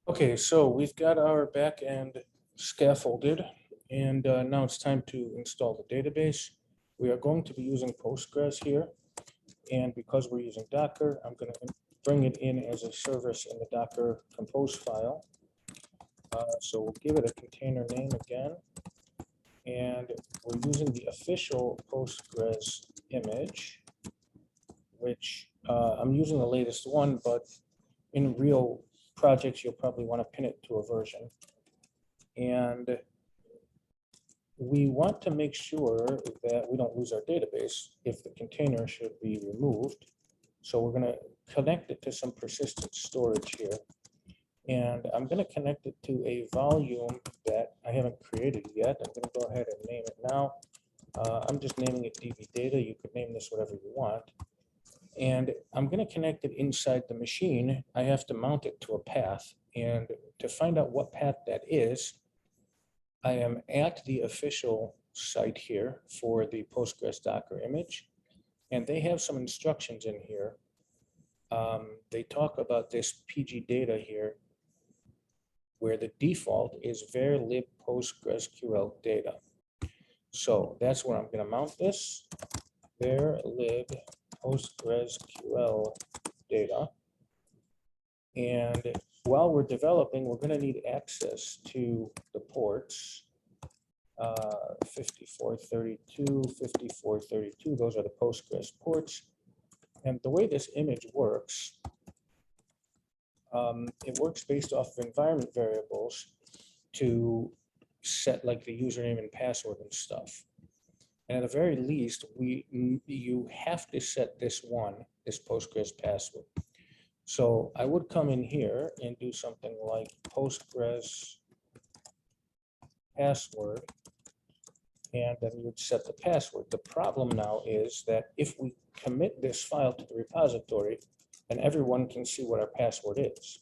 Okay, so we've got our back end scaffolded, and now it's time to install the database. We are going to be using Postgres here, and because we're using Docker, I'm going to bring it in as a service in the Docker compose file. So we'll give it a container name again, and we're using the official Postgres image, which I'm using the latest one, but in real projects, you'll probably want to pin it to a version. And we want to make sure that we don't lose our database if the container should be removed. So we're going to connect it to some persistent storage here. And I'm going to connect it to a volume that I haven't created yet. I'm going to go ahead and name it now. I'm just naming it DB data. You could name this whatever you want. And I'm going to connect it inside the machine. I have to mount it to a path. And to find out what path that is, I am at the official site here for the Postgres Docker image, and they have some instructions in here. They talk about this PG data here, where the default is var lib PostgreSQL data. So that's where I'm going to mount this, var lib PostgreSQL data. And while we're developing, we're going to need access to the ports 5432, 5432. Those are the Postgres ports. And the way this image works, it works based off of environment variables to set like the username and password and stuff. And at the very least, you have to set this Postgres password. So I would come in here and do something like Postgres password, and then you would set the password. The problem now is that if we commit this file to the repository, then everyone can see what our password is.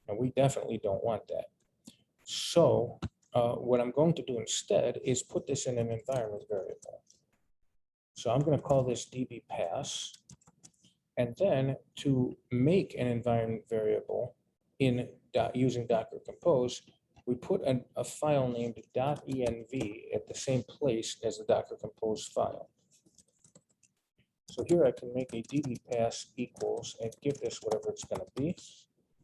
And we definitely don't want that. So what I'm going to do instead is put this in an environment variable. So I'm going to call this dbpass. And then to make an environment variable using Docker Compose, we put a file named .env at the same place as the Docker Compose file. So here I can make a dbpass equals and give this whatever it's going to be,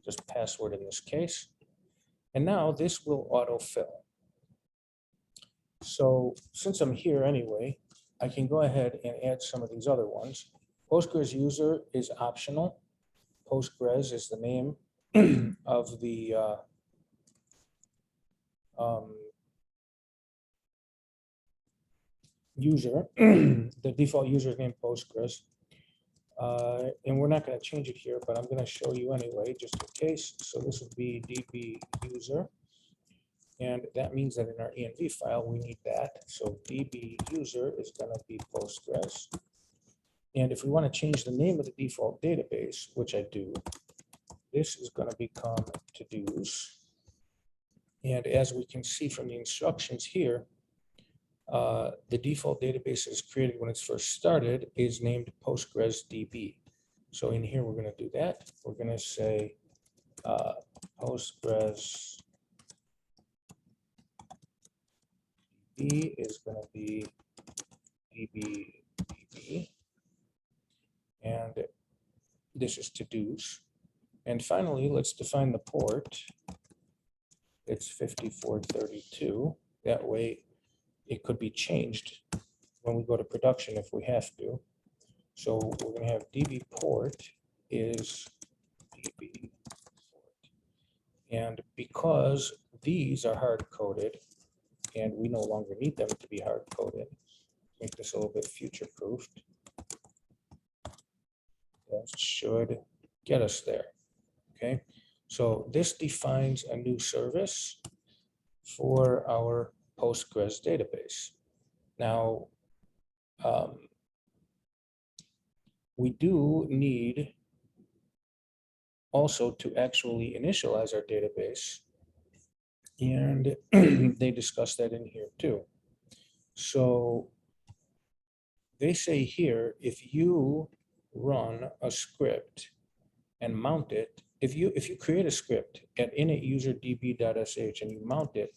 just password in this case. And now this will autofill. So since I'm here anyway, I can go ahead and add some of these other ones. Postgres user is optional. Postgres is the name of the user. The default user is named Postgres. And we're not going to change it here, but I'm going to show you anyway, just in case. So this would be db user. And that means that in our env file, we need that. So db user is going to be Postgres. And if we want to change the name of the default database, which I do, this is going to become to-dos. And as we can see from the instructions here, the default database that is created when it's first started is named Postgres DB. So in here, we're going to do that. We're going to say Postgres DB is going to be DB. And this is to-dos. And finally, let's define the port. It's 5432. That way, it could be changed when we go to production if we have to. So we're going to have DB port is DB port. And because these are hard-coded, and we no longer need them to be hard-coded, make this a little bit future-proofed. That should get us there. Okay, so this defines a new service for our Postgres database. Now, we do need also to actually initialize our database, and they discuss that in here too. So they say here, if you run a script and mount it, if you create a script at init user db.sh and you mount it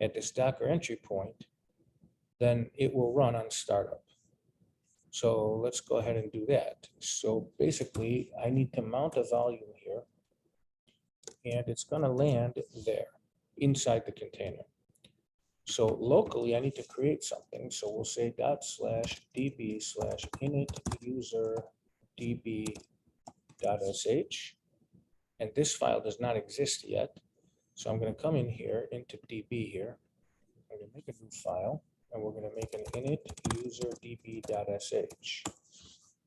at this Docker entry point, then it will run on startup. So let's go ahead and do that. So basically, I need to mount a volume here, and it's going to land there inside the container. So locally, I need to create something. So we'll say ./db/init user db.sh. And this file does not exist yet. So I'm going to come in here into db here. I'm going to make a new file, and we're going to make an init user db.sh.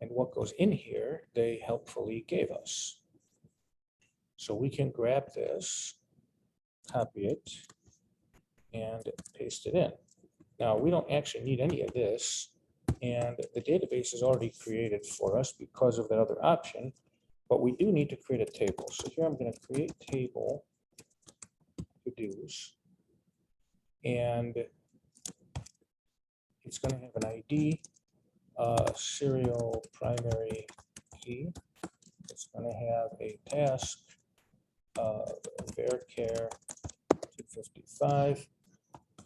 And what goes in here, they helpfully gave us. So we can grab this, copy it, and paste it in. Now, we don't actually need any of this, and the database is already created for us because of that other option, but we do need to create a table. So here I'm going to create table to-dos, and it's going to have an ID, serial primary key. It's going to have a task, varchar 255,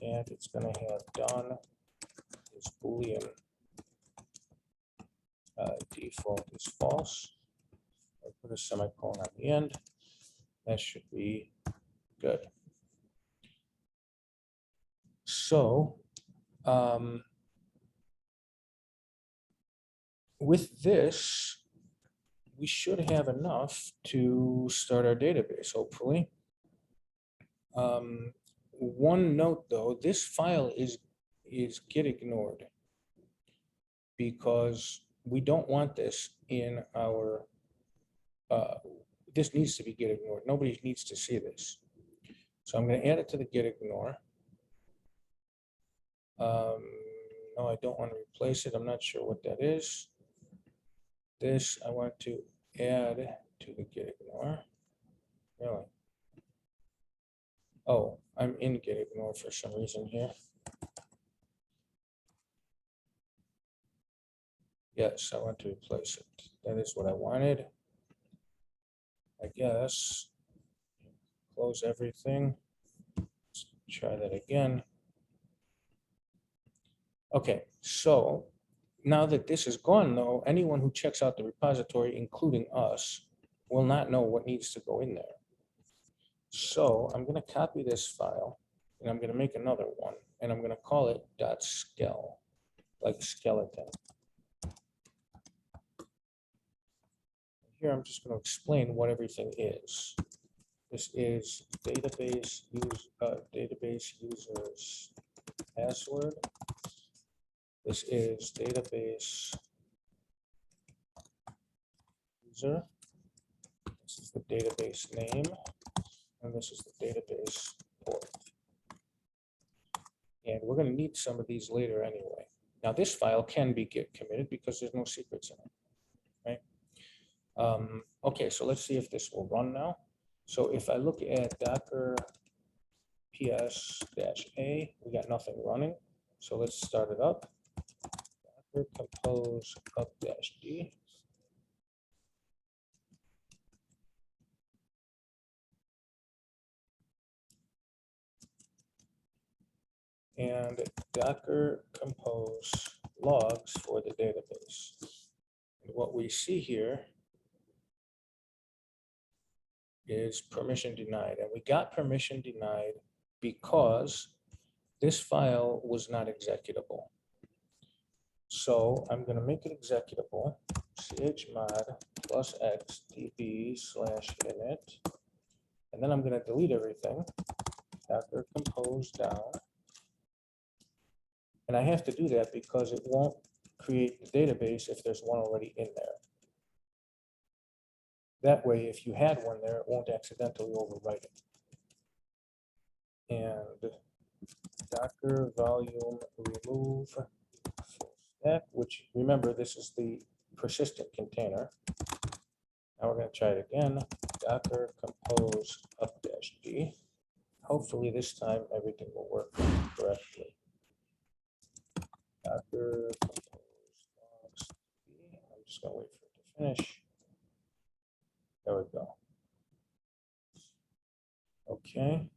and it's going to have done is Boolean, default is false. I'll put a semicolon on the end. That should be good. So with this, we should have enough to start our database, hopefully. One note though, this file is get ignored because we don't want this in our, this needs to be get ignored. Nobody needs to see this. So I'm going to add it to the get ignore. No, I don't want to replace it. I'm not sure what that is. This I want to add to the get ignore. Really? Oh, I'm in get ignore for some reason here. Yes, I want to replace it. That is what I wanted. I guess. Close everything. Let's try that again. Okay, so now that this is gone though, anyone who checks out the repository, including us, will not know what needs to go in there. So I'm going to copy this file and I'm going to make another one and I'm going to call it .skel, like skeleton. Here I'm just going to explain what everything is. This is database users password. This is database user. This is the database name, and this is the database port. And we're going to need some of these later anyway. Now this file can be git committed because there's no secrets in it, right? Okay, so let's see if this will run now. So if I look at docker ps-a, we got nothing running. So let's start it up. Docker compose up-d. And docker compose logs for the database. And what we see here is permission denied. And we got permission denied because this file was not executable. So I'm going to make it executable, chmod +x db/init, and then I'm going to delete everything, docker compose down. And I have to do that because it won't create the database if there's one already in there. That way, if you had one there, it won't accidentally overwrite it. And docker volume remove Fullstack, which remember, this is the persistent container. Now we're going to try it again. Docker compose up-d. Hopefully this time everything will work correctly. Docker compose logs. I'm just going to wait for it to finish. There we go. Okay.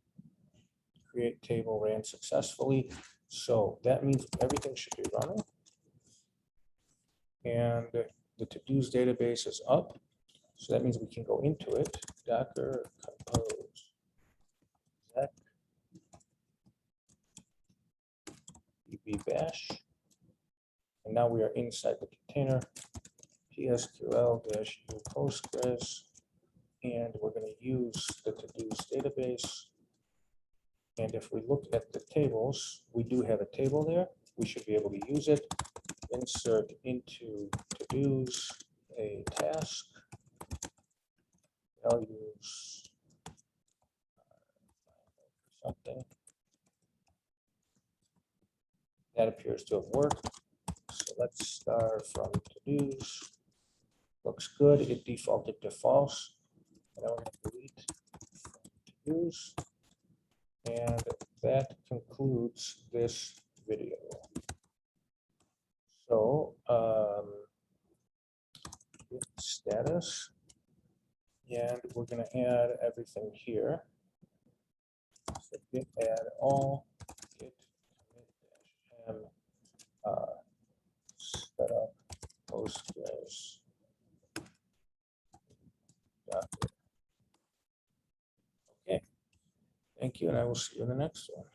Create table ran successfully. So that means everything should be running. And the to-dos database is up. So that means we can go into it. Docker compose exec db bash. And now we are inside the container. PSQL-u Postgres. And we're going to use the to-dos database. And if we look at the tables, we do have a table there. We should be able to use it. Insert into to-dos a task. Values something. That appears to have worked. So let's start from to-dos. Looks good. It defaulted to false. And I'm going to delete to-dos. And that concludes this video. So status, and we're going to add everything here. So git add all, git commit -m, set up Postgres. Okay, thank you, and I will see you in the next one.